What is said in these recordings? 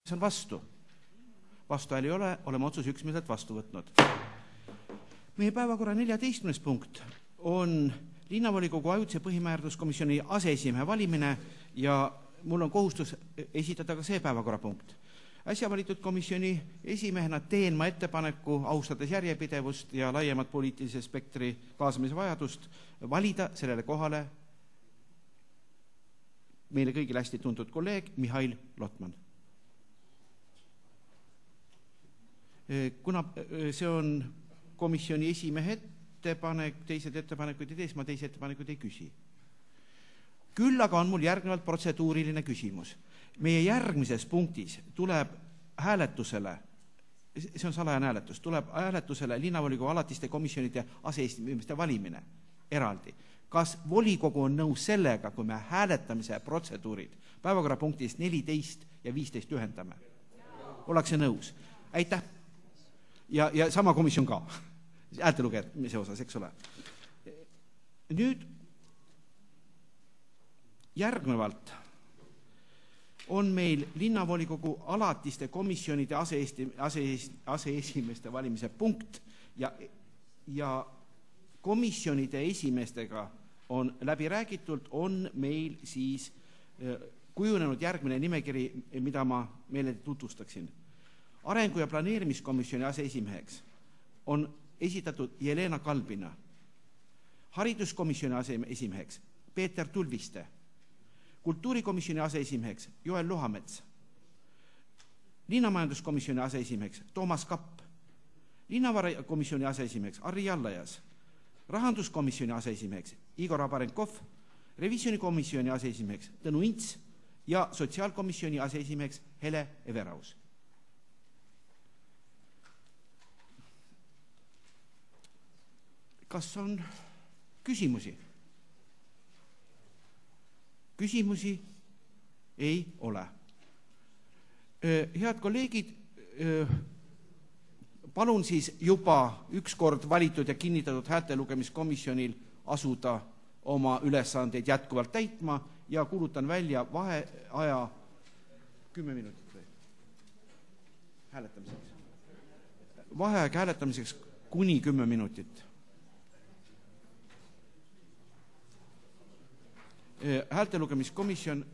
See on vastu. Vastuhääli ei ole, oleme otsuse üksmeelselt vastu võtnud. Meie päevakorra 14. punkt on linnavolikogu ajutise põhimääraduskomisjoni aseesimehe valimine ja mul on kohustus esitada ka see päevakorrapunkt. Äsja valitud komisjoni esimehena teen ma ettepaneku, austades järjepidevust ja laiemat poliitilise spektri kaasamise vajadust, valida sellele kohale meile kõigile hästi tuntud kolleeg Mihhail Lotman. Kuna see on komisjoni esimehe ettepanek, teised ettepanekuid ei tee, ma teisi ettepanekuid ei küsi. Küll aga on mul järgnevalt protseduuriline küsimus. Meie järgmises punktis tuleb hääletusele, see on salajane hääletus, tuleb hääletusele linnavolikogu alatiste komisjonide aseesimeeste valimine eraldi. Kas volikogu on nõus sellega, kui me hääletamise protseduurid päevakorrapunktist 14 ja 15 ühendame? Ollakse nõus? Aitäh! Ja sama komisjon ka. Häältelugejate osas, eks ole. Nüüd järgnevalt on meil linnavolikogu alatiste komisjonide aseesimeeste valimise punkt ja komisjonide esimeestega on läbi räägitult, on meil siis kujunenud järgmine nimekiri, mida ma meile tutvustaksin. Arengu- ja planeerimiskomisjoni aseesimeheks on esitatud Jelena Kalbina, hariduskomisjoni aseesimeheks Peeter Tulviste, kultuurikomisjoni aseesimeheks Joel Lohamets, linnamajanduskomisjoni aseesimeheks Toomas Kapp, linnavarakomisjoni aseesimeheks Arri Jallajas, rahanduskomisjoni aseesimeheks Igor Abarenkov, revisjonikomisjoni aseesimeheks Tõnu Ints ja sotsiaalkomisjoni aseesimeheks Hele Everaus. Kas on küsimusi? Küsimusi ei ole. Head kolleegid, palun siis juba ükskord valitud ja kinnitatud häältelugemiskomisjonil asuda oma ülesandeid jätkuvalt täitma ja kuulutan välja vaheaja 10 minutit või hääletamiseks. Vaheaeg hääletamiseks kuni 10 minutit. Häältelugemiskomisjon,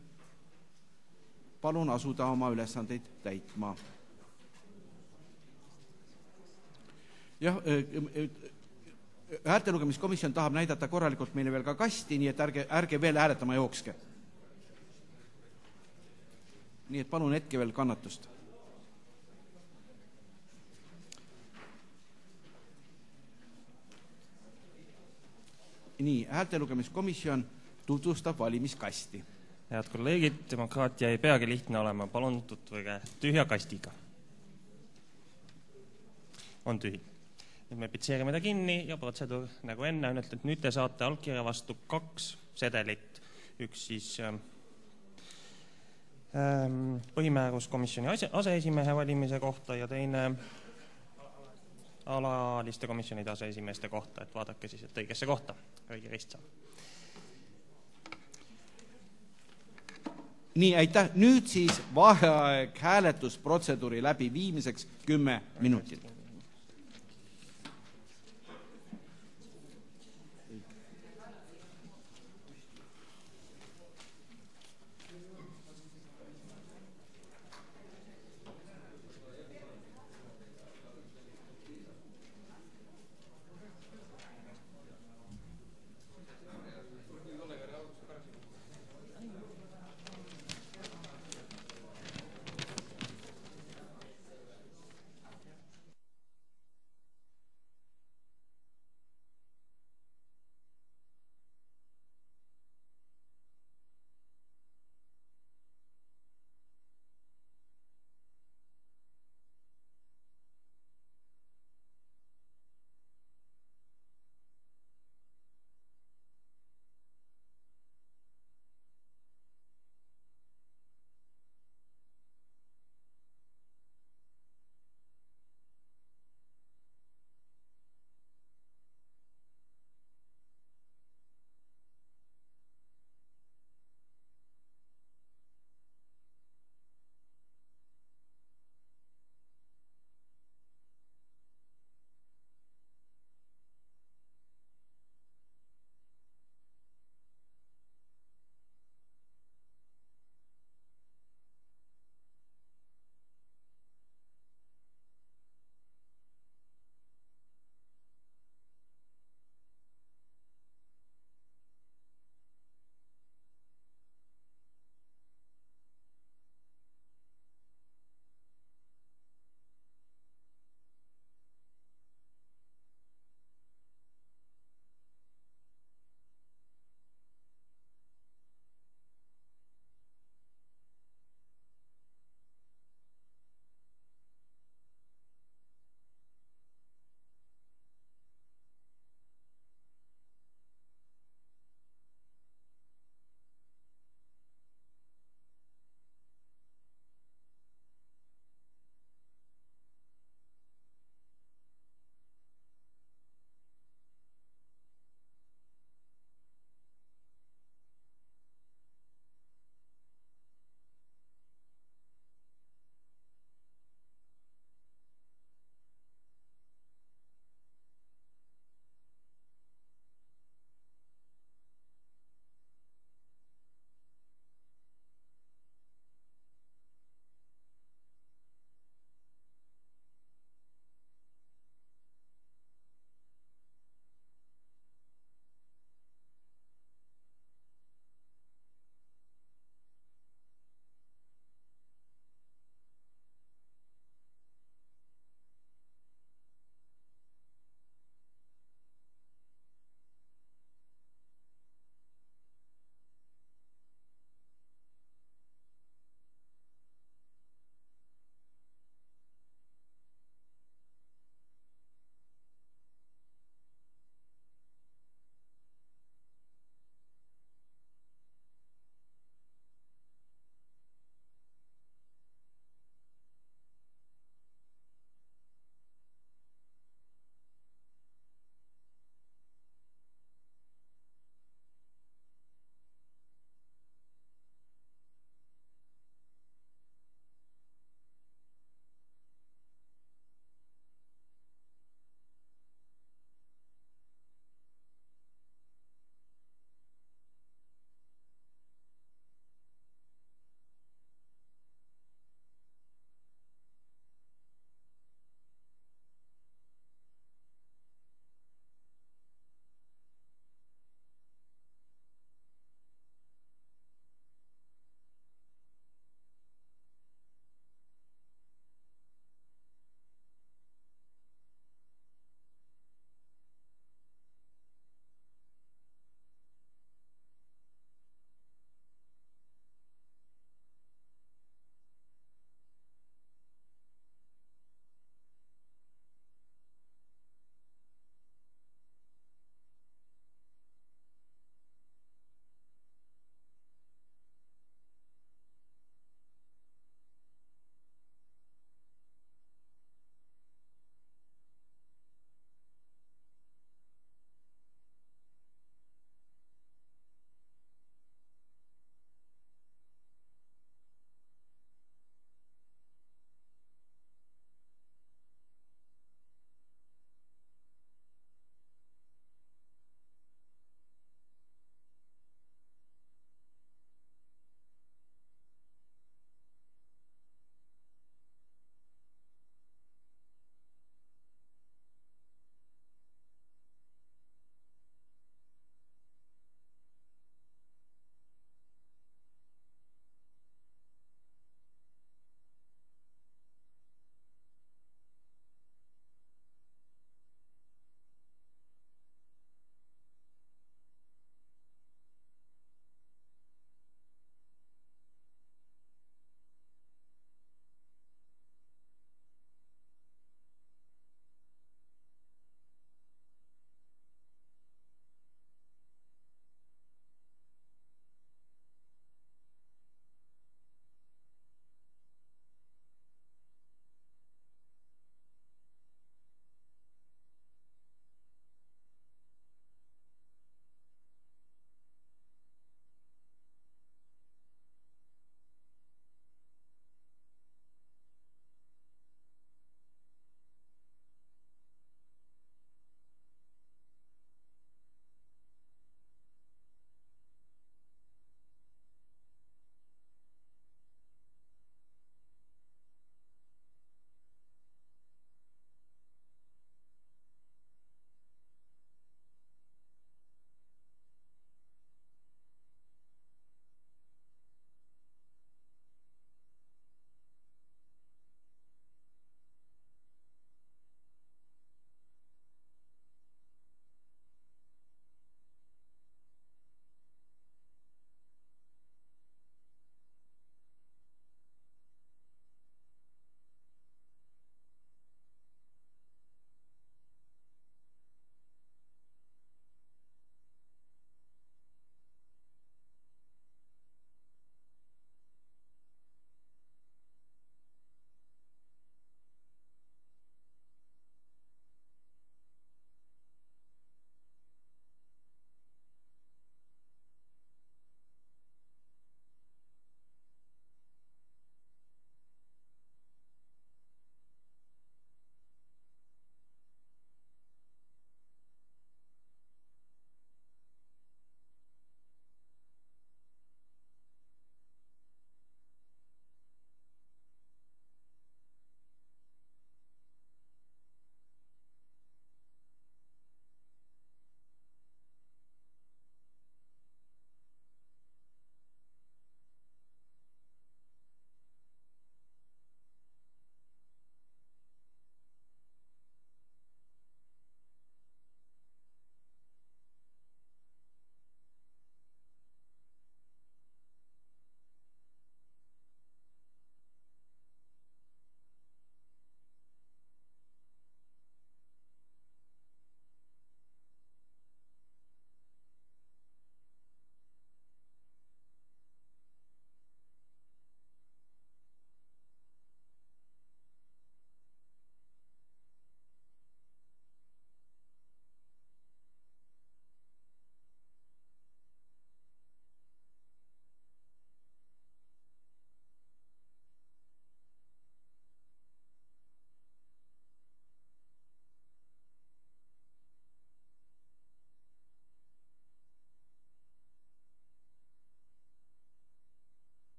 palun asuda oma ülesandeid täitma. Jah, häältelugemiskomisjon tahab näidata korralikult meile veel ka kasti, nii et ärge veel hääletama jookske. Nii et palun hetke veel kannatust. Nii, häältelugemiskomisjon tutvustab valimiskasti. Head kolleegid, demokraatia ei peagi lihtne olema. Palun tutvuge tühja kastiga. On tühi. Nüüd me pitseerime ta kinni ja protseduur nagu enne on, et nüüd te saate allkirja vastu 2 sedelit. Üks siis põhimääruskomisjoni aseesimehe valimise kohta ja teine alaliste komisjonide aseesimeeste kohta, et vaadake siis, et õigesse kohta õige rist saab. Nii, aitäh. Nüüd siis vaheaeg hääletusprotseduuri läbi viimiseks 10 minutit.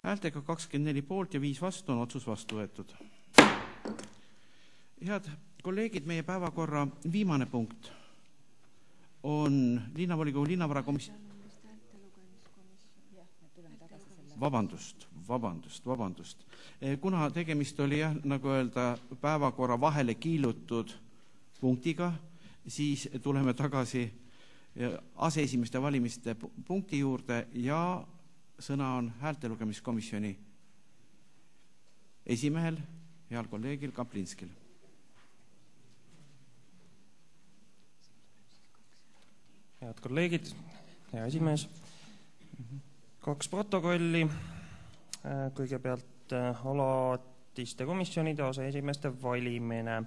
Häältega 24 poolt ja 5 vastu on otsus vastu võetud. Head kolleegid, meie päevakorra viimane punkt on linnavolikogu linnavarakomisjon. Vabandust. Kuna tegemist oli nagu öelda päevakorra vahele kiilutud punktiga, siis tuleme tagasi aseesimeste valimiste punkti juurde ja sõna on häältelugemiskomisjoni esimehel, heal kolleegil Kaplinskil. Head kolleegid, hea esimees, 2 protokolli. Kõigepealt alatiste komisjonide aseesimeeste valimine.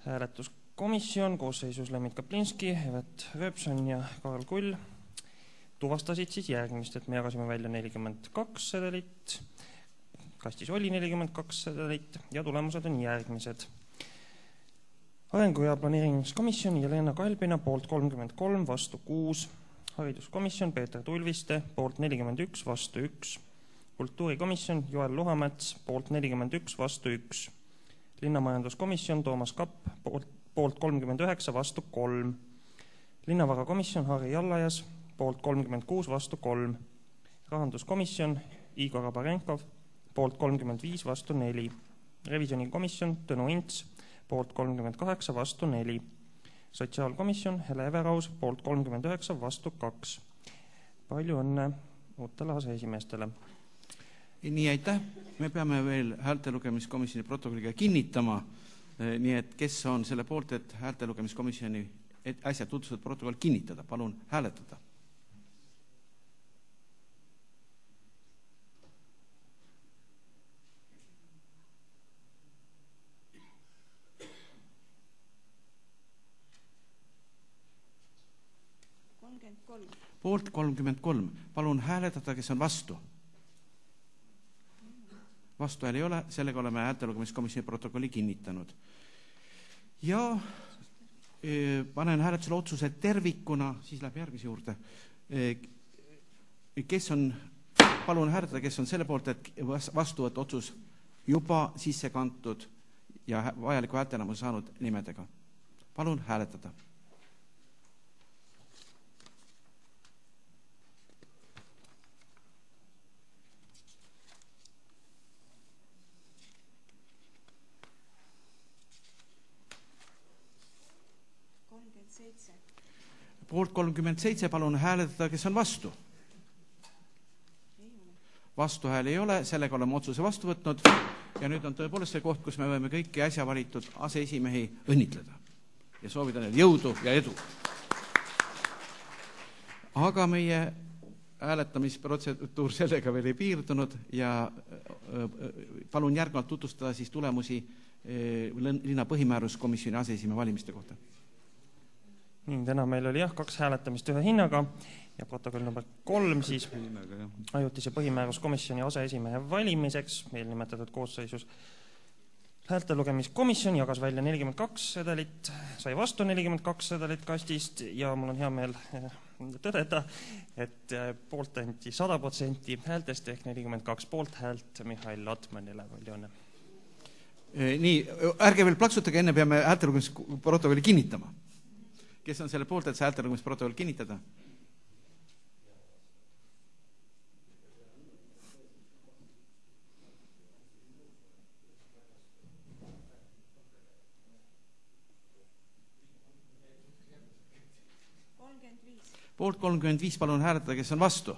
Hääletuskomisjon koosseisus Lemmit Kaplinski, Evet Rööpson ja Karl Kull tuvastasid siis järgmist, et me jagasime välja 42 sedelit, kastis oli 42 sedelit ja tulemused on järgmised. Arengu- ja planeerimiskomisjon Jelena Kalbina poolt 33, vastu 6, hariduskomisjon Peeter Tulviste poolt 41, vastu 1, kultuurikomisjon Joel Luhamets poolt 41, vastu 1, linnamajanduskomisjon Toomas Kapp poolt 39, vastu 3, linnavarakomisjon Harri Jallajas poolt 36, vastu 3, rahanduskomisjon Igor Abarenkov poolt 35, vastu 4, revisjonikomisjon Tõnu Ints poolt 38, vastu 4, sotsiaalkomisjon Hele Everaus poolt 39, vastu 2. Palju õnne uutele aseesimeestele. Nii aitäh, me peame veel häältelugemiskomisjoni protokolliga kinnitama, nii et kes on selle poolt, et häältelugemiskomisjoni äsja tutvustatud protokoll kinnitada, palun hääletada. Poolt 33. Palun hääletada, kes on vastu. Vastu hääl ei ole, sellega oleme häältelugemiskomisjoni protokolli kinnitanud. Ja panen hääletusele otsuse tervikuna, siis läheb järgmise juurde. Palun hääletada, kes on selle poolt, et vastuvõtt otsus juba sisse kantud ja vajaliku häälteenamuse saanud nimedega. Palun hääletada. Poolt 37, palun hääletada, kes on vastu. Vastu hääl ei ole, sellega oleme otsuse vastu võtnud ja nüüd on tõepoolest see koht, kus me võime kõiki äsja valitud aseesimehi õnnitleda ja soovida neile jõudu ja edu. Aga meie hääletamisprotseduur sellega veel ei piirdunud ja palun järgnevalt tutvustada siis tulemusi linna põhimääruskomisjoni aseesimehe valimiste kohta. Nii, täna meil oli 2 hääletamist ühe hinnaga ja protokoll number 3 siis ajutise põhimääruskomisjoni aseesimehe valimiseks meil nimetatud koosseisus. Häältelugemiskomisjon jagas välja 42 sedelit, sai vastu 42 sedelit kastist ja mul on hea meel tõdeda, et poolt anti 100% häältest ehk 42 poolt häält Mihhail Lotmanile. Palju õnne. Nii, ärge veel plaksutage, enne peame häältelugemisprotokolli kinnitama. Kes on selle poolt, et see häältelugemisprotokoll kinnitada? Poolt 35, palun hääletada, kes on vastu.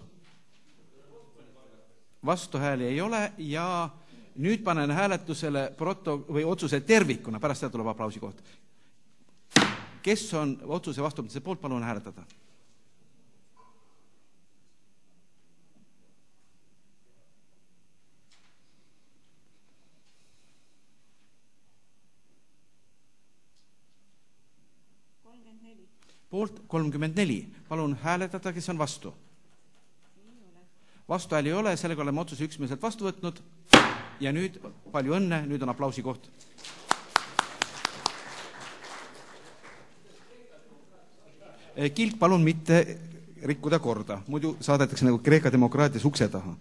Vastu hääli ei ole ja nüüd panen hääletusele otsuse tervikuna, pärast seda tuleb aplausi koht. Kes on otsuse vastuvõtmise poolt, palun hääletada. Poolt 34. Palun hääletada, kes on vastu. Vastu hääli ei ole, sellega oleme otsuse üksmeelselt vastu võtnud ja nüüd palju õnne, nüüd on aplausi koht. Kilk, palun mitte rikkuda korda, muidu saadetakse nagu Kreeka demokraatias ukse taha.